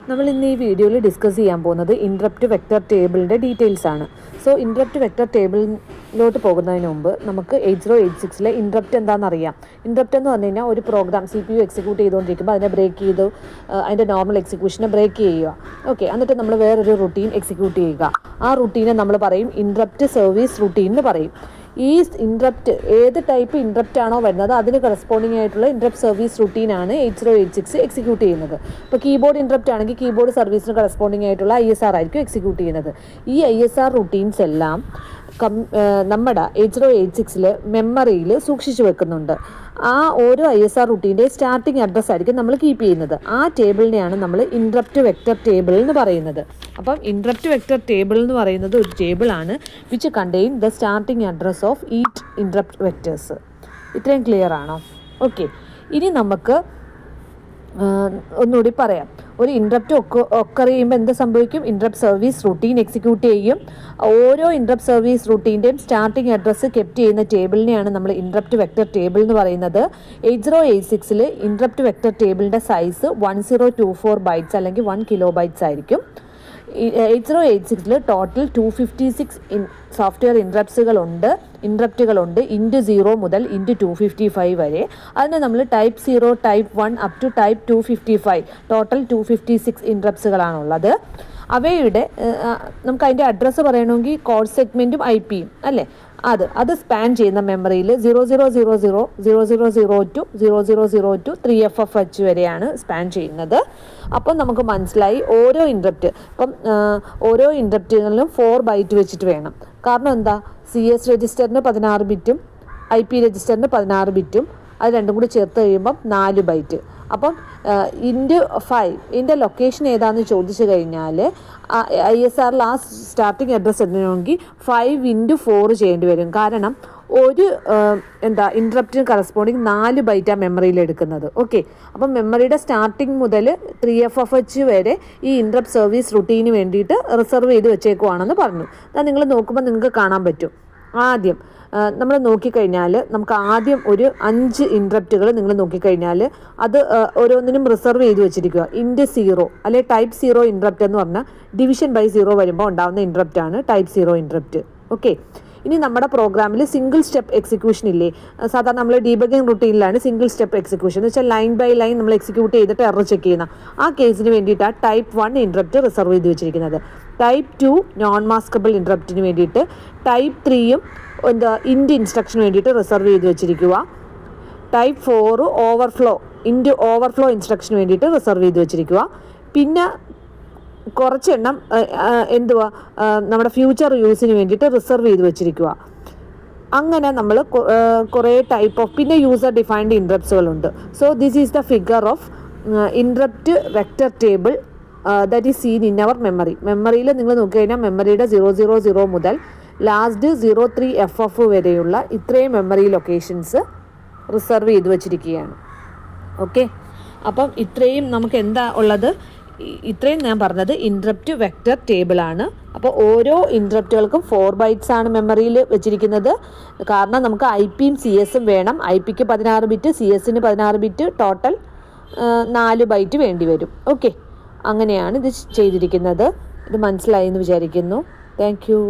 നമ്മൾ ഇന്ന് ഈ വീഡിയോയിൽ ഡിസ്കസ് ചെയ്യാൻ പോകുന്നത് ഇൻട്രപ്റ്റ് വെക്റ്റർ ടേബിളിൻ്റെ ഡീറ്റെയിൽസ് ആണ്. സോ ഇൻട്രപ്റ്റ് വെക്റ്റർ ടേബിളിലോട്ട് പോകുന്നതിന് മുമ്പ് നമുക്ക് 8086 ഇൻട്രപ്റ്റ് എന്താണെന്ന് അറിയാം. ഇൻട്രപ്റ്റ് എന്ന് പറഞ്ഞു കഴിഞ്ഞാൽ ഒരു പ്രോഗ്രാം CPU എക്സിക്യൂട്ട് ചെയ്തുകൊണ്ടിരിക്കുമ്പോൾ അതിനെ ബ്രേക്ക് ചെയ്ത് അതിൻ്റെ നോർമൽ എക്സിക്യൂഷനെ ബ്രേക്ക് ചെയ്യുക. ഓക്കെ, എന്നിട്ട് നമ്മൾ വേറൊരു റുട്ടീൻ എക്സിക്യൂട്ട് ചെയ്യുക. ആ റുട്ടീനെ നമ്മൾ പറയും ഇൻട്രപ്റ്റ് സർവീസ് റുട്ടീൻ എന്ന് പറയും. ഈ ഇൻട്രപ്റ്റ് ഏത് ടൈപ്പ് ഇൻട്രപ്റ്റ് ആണോ വരുന്നത് അതിന് കറസ്പോണ്ടിങ് ആയിട്ടുള്ള ഇൻട്രപ്റ്റ് സർവീസ് റുട്ടീനാണ് 8086 എക്സിക്യൂട്ട് ചെയ്യുന്നത്. ഇപ്പോൾ കീബോർഡ് ഇൻട്രപ്റ്റ് ആണെങ്കിൽ കീബോർഡ് സർവീസിന് കറസ്പോണ്ടിങ് ആയിട്ടുള്ള ISR ആയിരിക്കും എക്സിക്യൂട്ട് ചെയ്യുന്നത്. ഈ ISR റുട്ടീൻസ് എല്ലാം നമ്മുടെ 8086 മെമ്മറിയിൽ സൂക്ഷിച്ചു വെക്കുന്നുണ്ട്. ആ ഓരോ ISR റുട്ടീൻ്റെ സ്റ്റാർട്ടിംഗ് അഡ്രസ്സ് ആയിരിക്കും നമ്മൾ കീപ്പ് ചെയ്യുന്നത്. ആ ടേബിളിനെയാണ് നമ്മൾ ഇൻട്രപ്റ്റ് വെക്റ്റർ ടേബിൾ എന്ന് പറയുന്നത്. അപ്പം ഇൻട്രപ്റ്റ് വെക്റ്റർ ടേബിൾ എന്ന് പറയുന്നത് ഒരു ടേബിളാണ് which contain the starting address of each interrupt vectors. ഇത്രയും ക്ലിയർ ആണോ? ഓക്കെ, ഇനി നമുക്ക് ഒന്നുകൂടി പറയാം. ഒരു ഇൻട്രപ്റ്റ് ഒക്കർ ചെയ്യുമ്പോൾ എന്ത് സംഭവിക്കും? ഇൻട്രപ്റ്റ് സർവീസ് റുട്ടീൻ എക്സിക്യൂട്ട് ചെയ്യും. ഓരോ ഇൻട്രപ്റ്റ് സർവീസ് റുട്ടീൻ്റെയും സ്റ്റാർട്ടിംഗ് അഡ്രസ്സ് കെപ്റ്റ് ചെയ്യുന്ന ടേബിളിനെയാണ് നമ്മൾ ഇൻട്രപ്റ്റ് വെക്റ്റർ ടേബിൾ എന്ന് പറയുന്നത്. 8086 ഇൻട്രപ്റ്റ് വെക്റ്റർ ടേബിളിൻ്റെ സൈസ് 1024 ബൈറ്റ്സ് അല്ലെങ്കിൽ 1 കിലോബൈറ്റ്സ് ആയിരിക്കും. 8086 ടോട്ടൽ 256 സോഫ്റ്റ്വെയർ ഇൻട്രപ്റ്റുകളുണ്ട് *0 മുതൽ *255 വരെ. അതിന് നമ്മൾ type 0, type 1 up to type 255 total 256 ഇൻട്രപ്റ്റ്സുകളാണുള്ളത്. അവയുടെ നമുക്ക് അതിൻ്റെ അഡ്രസ്സ് പറയണമെങ്കിൽ കോഡ് സെഗ്മെൻറ്റും IP-യും അല്ലേ, അത് സ്പാൻ ചെയ്യുന്ന മെമ്മറിയിൽ 0000, 0002, 0002, 3FFH വരെയാണ് സ്പാൻ ചെയ്യുന്നത്. അപ്പം നമുക്ക് മനസ്സിലായി ഓരോ ഇൻട്രപ്റ്റുകളിലും 4 ബൈറ്റ് വെച്ചിട്ട് വേണം. കാരണം എന്താ? CS രജിസ്റ്ററിന് 16 ബിറ്റും IP രജിസ്റ്ററിന് 16 ബിറ്റും അത് രണ്ടും കൂടി ചേർത്ത് കഴിയുമ്പം 4 ബൈറ്റ്. അപ്പം *5 ഇതിൻ്റെ ലൊക്കേഷൻ ഏതാണെന്ന് ചോദിച്ചു കഴിഞ്ഞാൽ ISRൽ ആ സ്റ്റാർട്ടിംഗ് അഡ്രസ്സ് ഇടണമെങ്കിൽ 5 × 4 ചെയ്യേണ്ടി വരും. കാരണം ഒരു ഇൻട്രപ്റ്റിന് കറസ്പോണ്ടിങ് 4 ബൈറ്റാണ് മെമ്മറിയിൽ എടുക്കുന്നത്. ഓക്കെ, അപ്പം മെമ്മറിയുടെ സ്റ്റാർട്ടിങ് മുതൽ 3FFH വരെ ഈ ഇൻട്രപ്റ്റ് സർവീസ് റുട്ടീന് വേണ്ടിയിട്ട് റിസർവ് ചെയ്ത് വെച്ചേക്കുവാണെന്ന് പറഞ്ഞു. അത് നിങ്ങൾ നോക്കുമ്പോൾ നിങ്ങൾക്ക് കാണാൻ പറ്റും. ആദ്യം നമ്മൾ നോക്കിക്കഴിഞ്ഞാൽ നമുക്ക് ആദ്യം ഒരു 5 ഇൻട്രപ്റ്റുകൾ നിങ്ങൾ നോക്കിക്കഴിഞ്ഞാൽ അത് ഓരോന്നിനും റിസർവ് ചെയ്ത് വെച്ചിരിക്കുക. *0 അല്ലെ ടൈപ്പ് 0 ഇൻട്രപ്റ്റ് എന്ന് പറഞ്ഞാൽ ഡിവിഷൻ ബൈ 0 വരുമ്പോൾ ഉണ്ടാകുന്ന ഇൻട്രപ്റ്റാണ് ടൈപ്പ് 0 ഇൻട്രപ്റ്റ്. ഓക്കെ, ഇനി നമ്മുടെ പ്രോഗ്രാമിൽ സിംഗിൾ സ്റ്റെപ്പ് എക്സിക്യൂഷൻ ഇല്ലേ? സാധാരണ നമ്മൾ ഡീബഗിങ് റുട്ടീനിലാണ് സിംഗിൾ സ്റ്റെപ്പ് എക്സിക്യൂഷൻ എന്ന് വെച്ചാൽ ലൈൻ ബൈ ലൈൻ നമ്മൾ എക്സിക്യൂട്ട് ചെയ്തിട്ട് എറർ ചെക്ക് ചെയ്യുന്ന ആ കേസിന് വേണ്ടിയിട്ടാണ് ടൈപ്പ് 1 ഇൻട്രപ്റ്റ് റിസർവ് ചെയ്ത് വെച്ചിരിക്കുന്നത്. ടൈപ്പ് 2 നോൺ മാസ്കബിൾ ഇൻട്രപ്റ്റിന് വേണ്ടിയിട്ട്, ടൈപ്പ് 3യും ഇൻഡ് ഇൻസ്ട്രക്ഷന് വേണ്ടിയിട്ട് റിസർവ് ചെയ്ത് വെച്ചിരിക്കുക. ടൈപ്പ് 4 ഓവർഫ്ലോ ഇൻസ്ട്രക്ഷന് വേണ്ടിയിട്ട് റിസർവ് ചെയ്ത് വെച്ചിരിക്കുക. പിന്നെ കുറച്ചെണ്ണം നമ്മുടെ ഫ്യൂച്ചർ യൂസിന് വേണ്ടിയിട്ട് റിസർവ് ചെയ്ത് വെച്ചിരിക്കുക. അങ്ങനെ നമ്മൾ കുറേ ടൈപ്പ് ഓഫ് പിന്നെ യൂസർ ഡിഫൈൻഡ് ഇൻട്രപ്റ്റ്സുകളുണ്ട്. So this is the figure of interrupt vector table that is seen in our മെമ്മറിയിൽ നിങ്ങൾ നോക്കിക്കഴിഞ്ഞാൽ മെമ്മറിയുടെ 000 മുതൽ ലാസ്റ്റ് 03FF വരെയുള്ള ഇത്രയും മെമ്മറി ലൊക്കേഷൻസ് റിസർവ് ചെയ്ത് വച്ചിരിക്കുകയാണ്. ഓക്കെ, അപ്പം ഇത്രയും നമുക്ക് എന്താ ഉള്ളത്? ഇത്രയും ഞാൻ പറഞ്ഞത് ഇൻട്രപ്റ്റ് വെക്റ്റർ ടേബിളാണ്. അപ്പോൾ ഓരോ ഇൻട്രപ്റ്റുകൾക്കും 4 ബൈറ്റ്സ് ആണ് മെമ്മറിയിൽ വെച്ചിരിക്കുന്നത്. കാരണം നമുക്ക് IP-യും CS-ഉം വേണം. IP-ക്ക് 16 ബിറ്റ്, CS-ന് 16 ബിറ്റ്, ടോട്ടൽ 4 ബൈറ്റ് വേണ്ടി വരും. ഓക്കെ, അങ്ങനെയാണ് ഇത് ചെയ്തിരിക്കുന്നത്. ഇത് മനസ്സിലായി എന്ന് വിചാരിക്കുന്നു. Thank you.